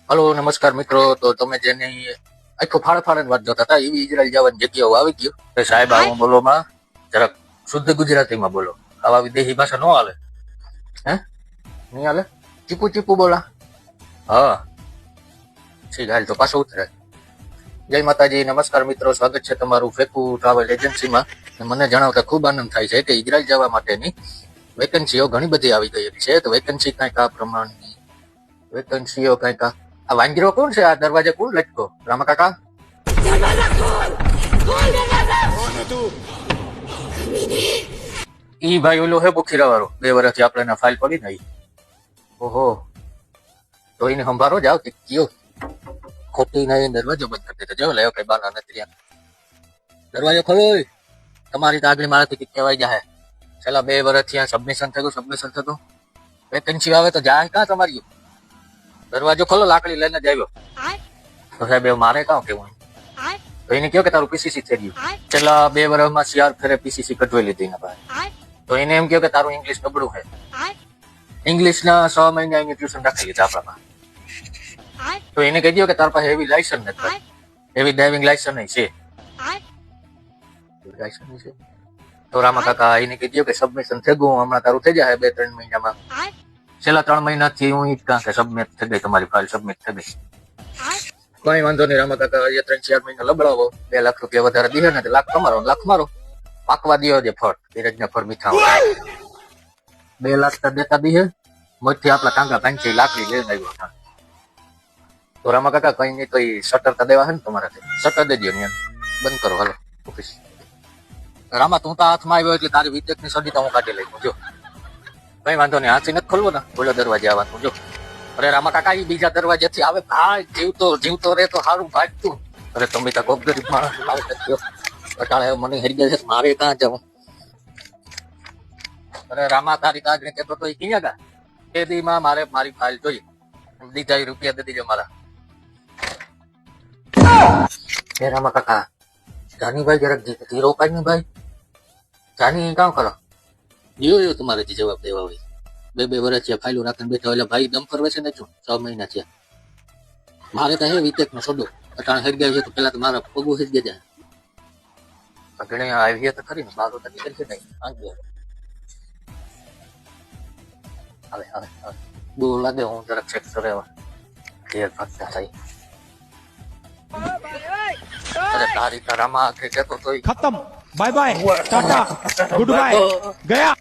Hello નમસ્કાર મિત્રો. તો તમે જેની આખો ફાળે વાત જોતા હતા એવી ઇઝરાયલ જવાની જગ્યાઓ આવી ગયું. તો સાહેબ આમાં બોલો માં જરાક શુદ્ધ ગુજરાતીમાં બોલો. આવા વિદેશી ભાષા નો હાલે. હે નહીં હાલે? ચીપુ ચીપુ બોલા. હા ઠીક હાલ તો પાછો ઉતરે. જય માતાજી. નમસ્કાર મિત્રો, સ્વાગત છે તમારું ફેકુ ટ્રાવેલ એજન્સીમાં. મને જણાવતા ખૂબ આનંદ થાય છે કે ઇઝરાયલ જવા માટેની વેકન્સીઓ ઘણી બધી આવી ગયેલી છે. તો વેકન્સી કંઈક આ પ્રમાણની વેકન્સીઓ કંઈક આ વાંગીરો કોણ છે? આ દરવાજે કોણ લટકો? રામા કાકા ઈ ભાઈ ઓલો હે બુખીરા વાળો 2 વર્ષથી આપણે ફાઇલ પડી નહીં. ઓહો તો એને સંભારો જાવ કે કયો ખોટી નહીં દરવાજો બંધ કરી દેતો. જો લેવો કઈ બાના નથી. દરવાજો ખોલો. તમારી તો આગળ મારાથી કહેવાય જાય. છેલ્લા 2 વર્ષથી આ સબમિશન થતું. વેકન્સી આવે તો જાય કાં તમારી? દરવાજો ખોલો, લાકડી લઈને જ આવ્યો. તો સાહેબ મારે કાં કેવું? તો એને કહ્યું કે તારું પીસીસી થઈ ગયું. છેલ્લા 2 વર્ષમાં CR ફેરે પીસીસી કટવાઈ લીધી ને ભાઈ. તો એને એમ કહ્યું કે તારું ઇંગ્લિશ નબળું છે. ઇંગ્લિશના 6 મહિના એને ટ્યુશન રાખી લીધા આપણામાં. તો એને કહી દો કે તારા પાસે હેવી લાયસન્સ નથી. હેવી ડ્રાઇવિંગ લાયસન્સ છે. તો રામા કાકા એને કહી દો કે સબમિશન થઈ ગયું, હમણાં તારું થઈ જાય 2-3 મહિનામાં. છેલ્લા 3 મહિનાથી હું ઈ જ કાં કે સબમિટ થઈ ગઈ, તમારી ફાઇલ સબમિટ થઈ ગઈ. કઈ વાંધો નહીં રામા કાકા, હજી 3-4 મહિના લબડાવો. 2 લાખ રૂપિયા વધારે દીધે ને લાખ તમારો, લાખ મારો. પાકવા દો જે ફળ, ધીરજના ફળ મીઠા હોય. 2 લાખ તો દેતા દીધે. મોજથી આપણા કાંગા પાંચી લાકડી લઈને આવ્યો. તો રામા કાકા કઈ નહીં તો શટર તો દેવા છે ને તમારાથી. શટર દેજો ને બંધ કરો. હાલો ઓફિસ. રામા તું તો હાથમાં આવ્યો એટલે તારી વિદ્યુતની સડી તો હું કાઢી લઈ. જો કઈ વાંધો નહીં, હાથી નથી ખોલવો ને, બોલો દરવાજે આવવાનું. જો અરે રામા કાકા ઈ બીજા દરવાજેથી આવે. ભાઈ જીવતો રે તો સારું ભાગતું. અરે તમે તો કોક ગરીબ માણસ લાવ અટાળે મને હરી ગયા છે, મારે ક્યાં જવું? અરે રામા તારી કાગને કેતો તો ક્યાં ગા? તે દીમાં મારે મારી ફાઇલ જોઈ દીધા રૂપિયા દે દીજો મારા. એ રામા કાકા જાનીભાઈ જરાક ધીરો પાડ ને ભાઈ. જાની કામ કરો જો તમારે જે જવાબ દેવા હોય. 2 વર્ષથી ફાઇલો રાખીને બેઠા એટલે ભાઈ દમ ફરવે છે ને. 6 મહિના થયા. મારે તો હે વિકેટ નો સોદો અટાણ હરી ગયા છે. તો પેલા તો મારા પગું હરી ગયા. ઘણી આવી તો ખરી ને, મારો તો નીકળી છે નહીં. હવે બહુ લાગે. હું જરાક ચેક કરે ક્લિયર ફરતા થઈ. અરે તારી તારામાં આખે કેતો તો खत्म bye bye ta-ta goodbye गया